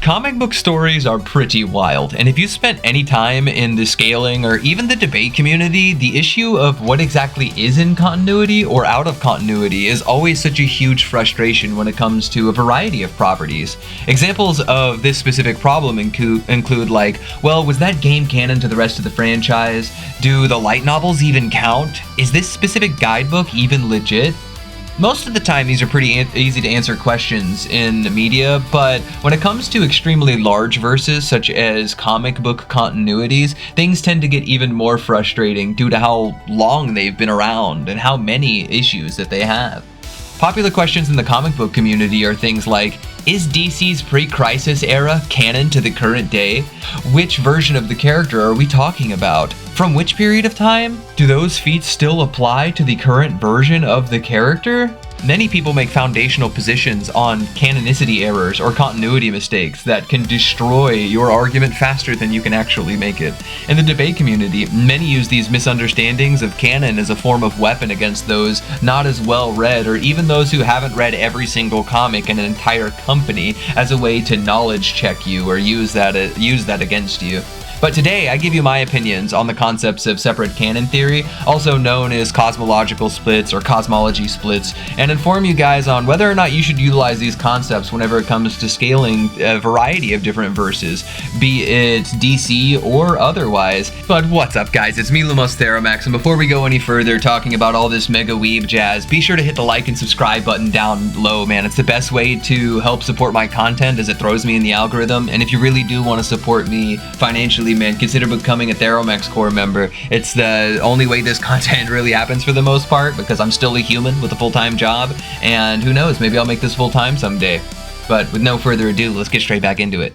Comic book stories are pretty wild, and if you spent any time in the scaling or even the debate community, the issue of what exactly is in continuity or out of continuity is always such a huge frustration when it comes to a variety of properties. Examples of this specific problem include like, well, was that game canon to the rest of the franchise? Do the light novels even count? Is this specific guidebook even legit? Most of the time, these are pretty easy to answer questions in the media, but when it comes to extremely large verses, such as comic book continuities, things tend to get even more frustrating due to how long they've been around and how many issues that they have. Popular questions in the comic book community are things like, is DC's pre-crisis era canon to the current day? Which version of the character are we talking about? From which period of time? Do those feats still apply to the current version of the character? Many people make foundational positions on canonicity errors or continuity mistakes that can destroy your argument faster than you can actually make it. In the debate community, many use these misunderstandings of canon as a form of weapon against those not as well read, or even those who haven't read every single comic in an entire company, as a way to knowledge check you or use that against you. But today, I give you my opinions on the concepts of separate canon theory, also known as cosmological splits or cosmology splits, and inform you guys on whether or not you should utilize these concepts whenever it comes to scaling a variety of different verses, be it DC or otherwise. But what's up, guys? It's me, Lumos Theromax, and before we go any further talking about all this mega weeb jazz, be sure to hit the like and subscribe button down low, man. It's the best way to help support my content as it throws me in the algorithm, and if you really do want to support me financially, man, consider becoming a Theromax Corps member. It's the only way this content really happens for the most part, because I'm still a human with a full-time job, and who knows, maybe I'll make this full-time someday. But with no further ado, let's get straight back into it.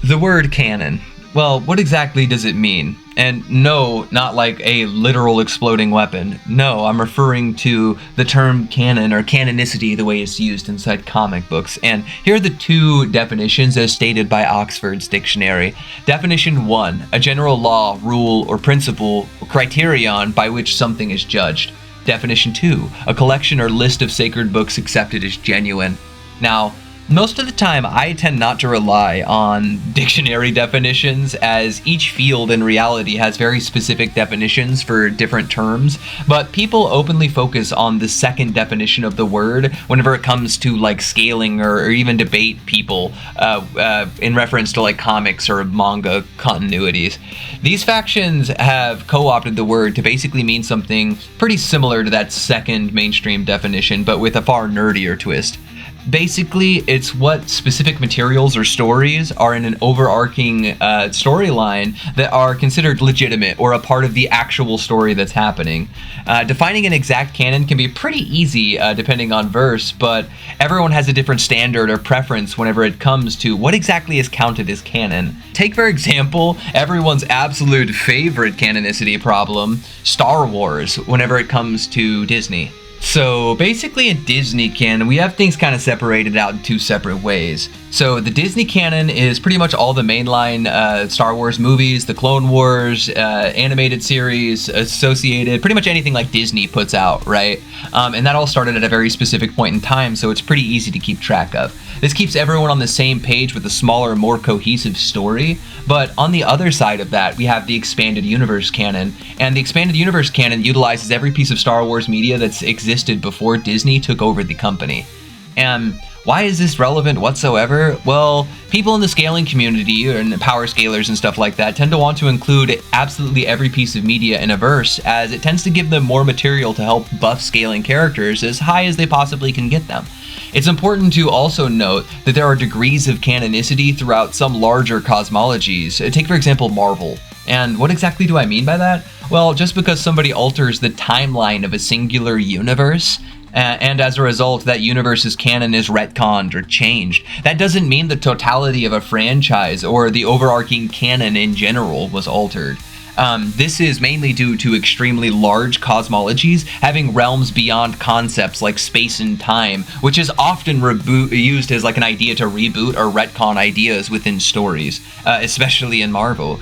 The word canon. Well, what exactly does it mean? And no, not like a literal exploding weapon. No, I'm referring to the term canon or canonicity, the way it's used inside comic books. And here are the two definitions as stated by Oxford's dictionary. Definition 1, a general law, rule, or principle, or criterion by which something is judged. Definition 2, a collection or list of sacred books accepted as genuine. Now, most of the time, I tend not to rely on dictionary definitions, as each field in reality has very specific definitions for different terms, but people openly focus on the second definition of the word whenever it comes to like scaling or even debate people in reference to like comics or manga continuities. These factions have co-opted the word to basically mean something pretty similar to that second mainstream definition, but with a far nerdier twist. Basically, it's what specific materials or stories are in an overarching storyline that are considered legitimate or a part of the actual story that's happening. Defining an exact canon can be pretty easy depending on verse, but everyone has a different standard or preference whenever it comes to what exactly is counted as canon. Take, for example, everyone's absolute favorite canonicity problem, Star Wars, whenever it comes to Disney. So basically in Disney canon, we have things kind of separated out in two separate ways. So the Disney canon is pretty much all the mainline Star Wars movies, the Clone Wars, animated series, associated, pretty much anything like Disney puts out, right? And that all started at a very specific point in time, so it's pretty easy to keep track of. This keeps everyone on the same page with a smaller, more cohesive story. But on the other side of that, we have the expanded universe canon. And the expanded universe canon utilizes every piece of Star Wars media that's existed before Disney took over the company. And why is this relevant whatsoever? Well, people in the scaling community and power scalers and stuff like that tend to want to include absolutely every piece of media in a verse, as it tends to give them more material to help buff scaling characters as high as they possibly can get them. It's important to also note that there are degrees of canonicity throughout some larger cosmologies. Take, for example, Marvel. And what exactly do I mean by that? Well, just because somebody alters the timeline of a singular universe, and as a result that universe's canon is retconned or changed, that doesn't mean the totality of a franchise or the overarching canon in general was altered. This is mainly due to extremely large cosmologies having realms beyond concepts like space and time, which is often used as like an idea to reboot or retcon ideas within stories, especially in Marvel.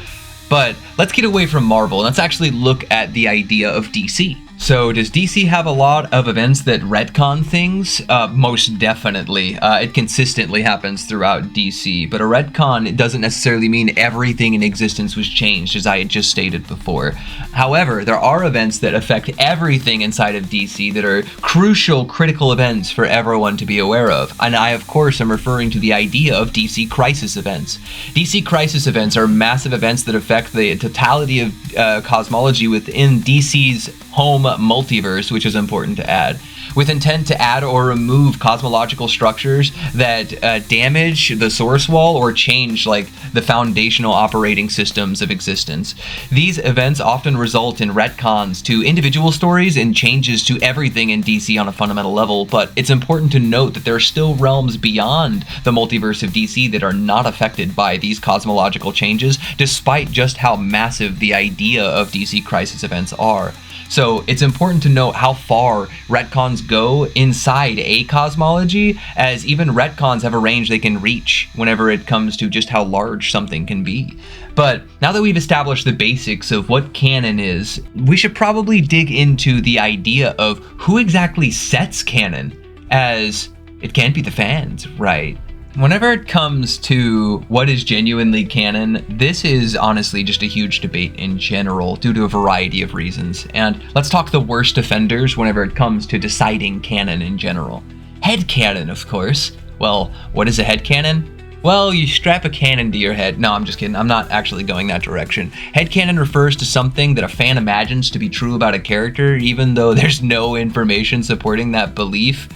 But let's get away from Marvel and let's actually look at the idea of DC. So does DC have a lot of events that retcon things? Most definitely. It consistently happens throughout DC, but a retcon, it doesn't necessarily mean everything in existence was changed, as I had just stated before. However, there are events that affect everything inside of DC that are crucial, critical events for everyone to be aware of. And I, of course, am referring to the idea of DC crisis events. DC crisis events are massive events that affect the totality of cosmology within DC's home multiverse, which is important to add, with intent to add or remove cosmological structures that damage the source wall or change like the foundational operating systems of existence. These events often result in retcons to individual stories and changes to everything in DC on a fundamental level, but it's important to note that there are still realms beyond the multiverse of DC that are not affected by these cosmological changes, despite just how massive the idea of DC crisis events are. So it's important to note how far retcons go inside a cosmology, as even retcons have a range they can reach whenever it comes to just how large something can be. But now that we've established the basics of what canon is, we should probably dig into the idea of who exactly sets canon, as it can't be the fans, right? Whenever it comes to what is genuinely canon, this is honestly just a huge debate in general due to a variety of reasons. And let's talk the worst offenders whenever it comes to deciding canon in general. Headcanon, of course. Well, what is a headcanon? Well, you strap a cannon to your head. No, I'm just kidding. I'm not actually going that direction. Headcanon refers to something that a fan imagines to be true about a character, even though there's no information supporting that belief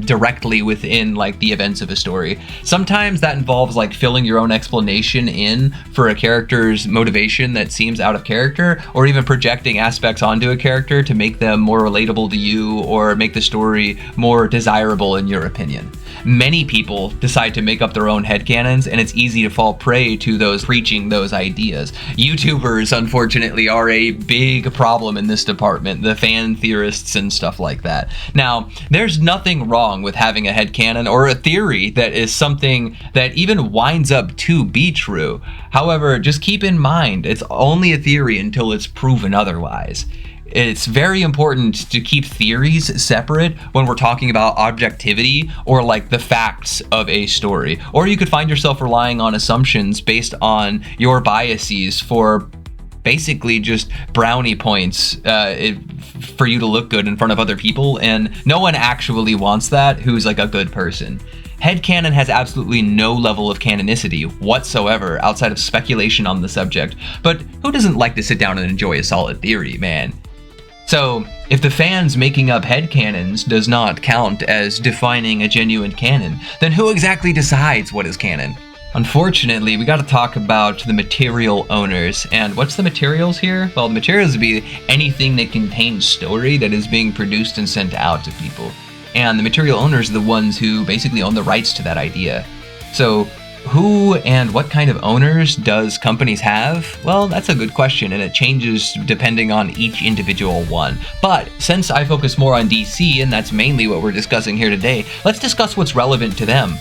directly within like the events of a story. Sometimes that involves like filling your own explanation in for a character's motivation that seems out of character, or even projecting aspects onto a character to make them more relatable to you or make the story more desirable in your opinion. Many people decide to make up their own headcanons, and it's easy to fall prey to those preaching those ideas. YouTubers, unfortunately, are a big problem in this department, the fan theorists and stuff like that. Now, there's nothing wrong with having a headcanon or a theory that is something that even winds up to be true. However, just keep in mind, it's only a theory until it's proven otherwise. It's very important to keep theories separate when we're talking about objectivity or like the facts of a story. Or you could find yourself relying on assumptions based on your biases for basically just brownie points for you to look good in front of other people, and no one actually wants that who's like a good person. Headcanon has absolutely no level of canonicity whatsoever outside of speculation on the subject, but who doesn't like to sit down and enjoy a solid theory, man? So, if the fans making up headcanons does not count as defining a genuine canon, then who exactly decides what is canon? Unfortunately, we gotta talk about the material owners. And what's the materials here? Well, the materials would be anything that contains story that is being produced and sent out to people. And the material owners are the ones who basically own the rights to that idea. So, who and what kind of owners does companies have? Well, that's a good question, and it changes depending on each individual one. But since I focus more on DC, and that's mainly what we're discussing here today, let's discuss what's relevant to them.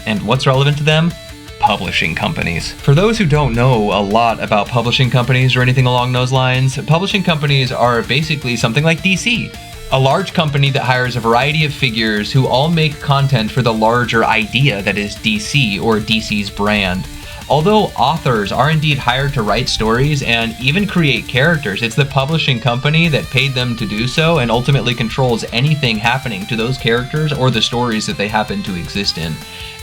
And what's relevant to them? Publishing companies. For those who don't know a lot about publishing companies or anything along those lines, publishing companies are basically something like DC. A large company that hires a variety of figures who all make content for the larger idea that is DC or DC's brand. Although authors are indeed hired to write stories and even create characters, it's the publishing company that paid them to do so and ultimately controls anything happening to those characters or the stories that they happen to exist in.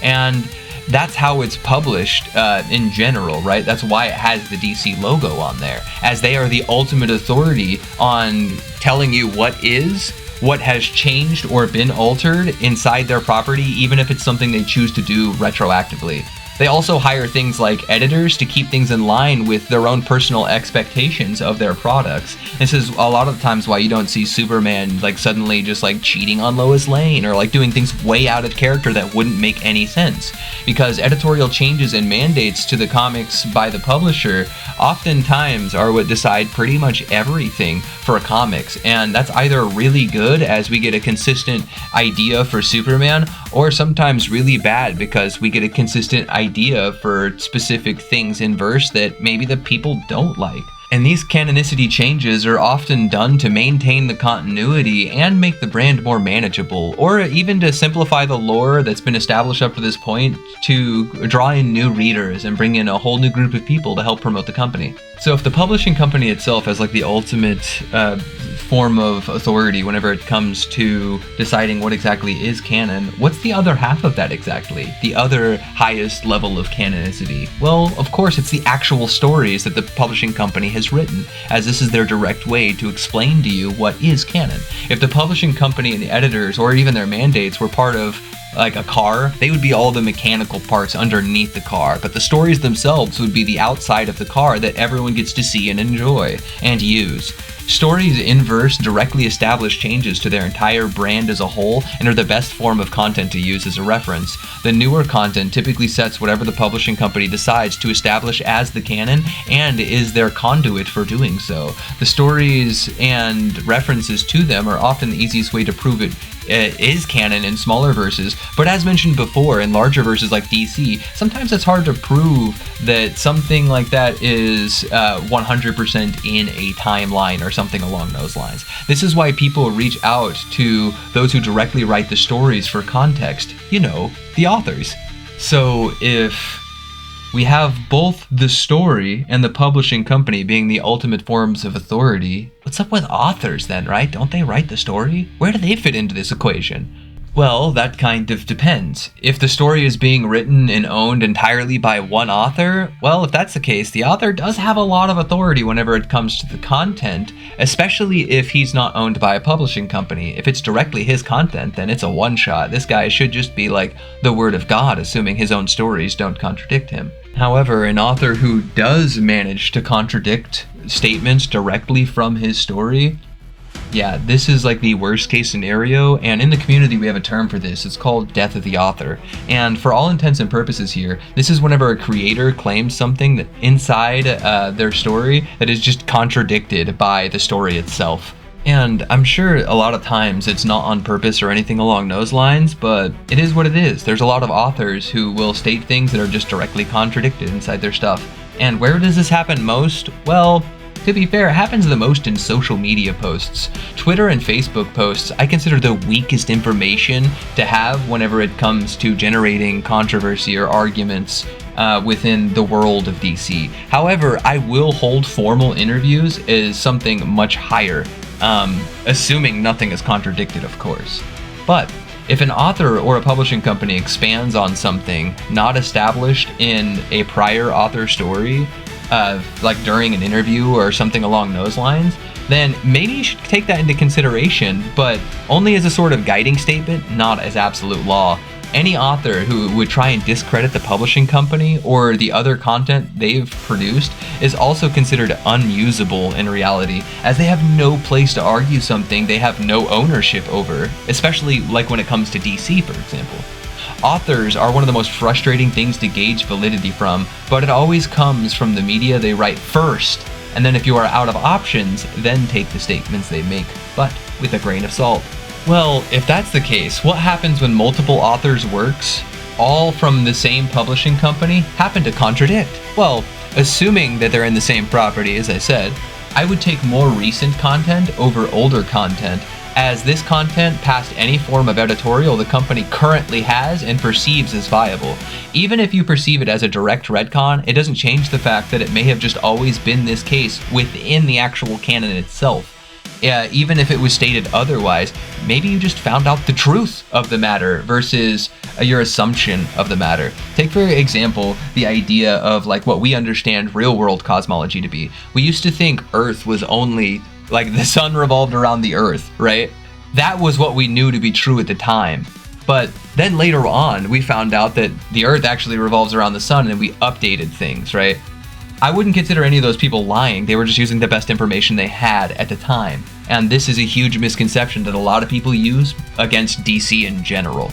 And that's how it's published in general, right? That's why it has the DC logo on there, as they are the ultimate authority on telling you what is, what has changed or been altered inside their property, even if it's something they choose to do retroactively. They also hire things like editors to keep things in line with their own personal expectations of their products. This is a lot of the times why you don't see Superman like suddenly just like cheating on Lois Lane or like doing things way out of character that wouldn't make any sense. Because editorial changes and mandates to the comics by the publisher oftentimes are what decide pretty much everything for comics. And that's either really good as we get a consistent idea for Superman, or sometimes really bad because we get a consistent idea for specific things in verse that maybe the people don't like. And these canonicity changes are often done to maintain the continuity and make the brand more manageable, or even to simplify the lore that's been established up to this point to draw in new readers and bring in a whole new group of people to help promote the company. So if the publishing company itself has like the ultimate form of authority whenever it comes to deciding what exactly is canon, what's the other half of that exactly? The other highest level of canonicity? Well, of course, it's the actual stories that the publishing company has written, as this is their direct way to explain to you what is canon. If the publishing company and the editors, or even their mandates, were part of like a car, they would be all the mechanical parts underneath the car, but the stories themselves would be the outside of the car that everyone gets to see and enjoy and use. Stories in verse directly establish changes to their entire brand as a whole and are the best form of content to use as a reference. The newer content typically sets whatever the publishing company decides to establish as the canon and is their conduit for doing so. The stories and references to them are often the easiest way to prove it is canon in smaller verses, but as mentioned before, in larger verses like DC, sometimes it's hard to prove that something like that is 100% in a timeline or something along those lines. This is why people reach out to those who directly write the stories for context, you know, the authors. So if we have both the story and the publishing company being the ultimate forms of authority, what's up with authors then, right? Don't they write the story? Where do they fit into this equation? Well, that kind of depends. If the story is being written and owned entirely by one author, well, if that's the case, the author does have a lot of authority whenever it comes to the content, especially if he's not owned by a publishing company. If it's directly his content, then it's a one-shot. This guy should just be like the word of God, assuming his own stories don't contradict him. However, an author who does manage to contradict statements directly from his story, yeah, this is like the worst case scenario, and in the community we have a term for this. It's called death of the author. And for all intents and purposes here, this is whenever a creator claims something that inside their story that is just contradicted by the story itself. And I'm sure a lot of times it's not on purpose or anything along those lines, but it is what it is. There's a lot of authors who will state things that are just directly contradicted inside their stuff. And where does this happen most? Well, to be fair, it happens the most in social media posts. Twitter and Facebook posts I consider the weakest information to have whenever it comes to generating controversy or arguments within the world of DC. However, I will hold formal interviews as something much higher, assuming nothing is contradicted, of course. But if an author or a publishing company expands on something not established in a prior author story, like during an interview or something along those lines, then maybe you should take that into consideration, but only as a sort of guiding statement, not as absolute law. Any author who would try and discredit the publishing company or the other content they've produced is also considered unusable in reality, as they have no place to argue something they have no ownership over, especially like when it comes to DC, for example. Authors are one of the most frustrating things to gauge validity from, but it always comes from the media they write first, and then if you are out of options, then take the statements they make, but with a grain of salt. Well, if that's the case, what happens when multiple authors' works, all from the same publishing company, happen to contradict? Well, assuming that they're in the same property, as I said, I would take more recent content over older content, as this content passed any form of editorial the company currently has and perceives as viable. Even if you perceive it as a direct retcon, it doesn't change the fact that it may have just always been this case within the actual canon itself. Even if it was stated otherwise, maybe you just found out the truth of the matter versus your assumption of the matter. Take for example the idea of like what we understand real world cosmology to be. We used to think Earth was only like the sun revolved around the Earth, right? That was what we knew to be true at the time. But then later on, we found out that the Earth actually revolves around the sun, and we updated things, right? I wouldn't consider any of those people lying. They were just using the best information they had at the time. And this is a huge misconception that a lot of people use against DC in general.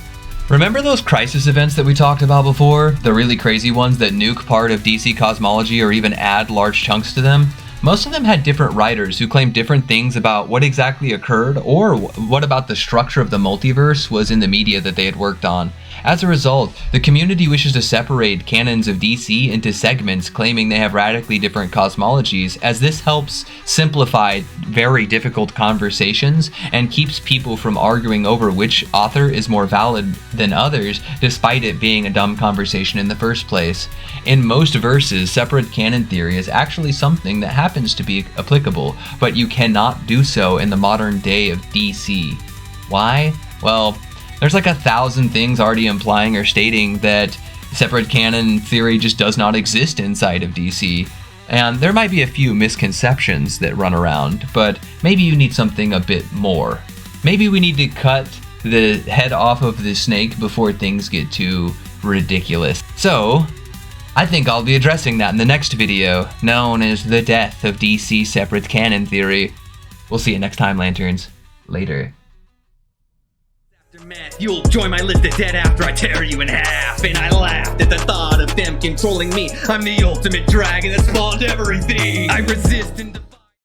Remember those crisis events that we talked about before? The really crazy ones that nuke part of DC cosmology or even add large chunks to them? Most of them had different writers who claimed different things about what exactly occurred or what about the structure of the multiverse was in the media that they had worked on. As a result, the community wishes to separate canons of DC into segments, claiming they have radically different cosmologies, as this helps simplify very difficult conversations and keeps people from arguing over which author is more valid than others, despite it being a dumb conversation in the first place. In most verses, separate canon theory is actually something that happens to be applicable, but you cannot do so in the modern day of DC. Why? Well, there's like 1,000 things already implying or stating that separate canon theory just does not exist inside of DC. And there might be a few misconceptions that run around, but maybe you need something a bit more. Maybe we need to cut the head off of the snake before things get too ridiculous. So, I think I'll be addressing that in the next video, known as the death of DC separate canon theory. We'll see you next time, Lanterns. Later. You'll join my list of dead after I tear you in half. And I laughed at the thought of them controlling me. I'm the ultimate dragon that spawned everything. I resist in the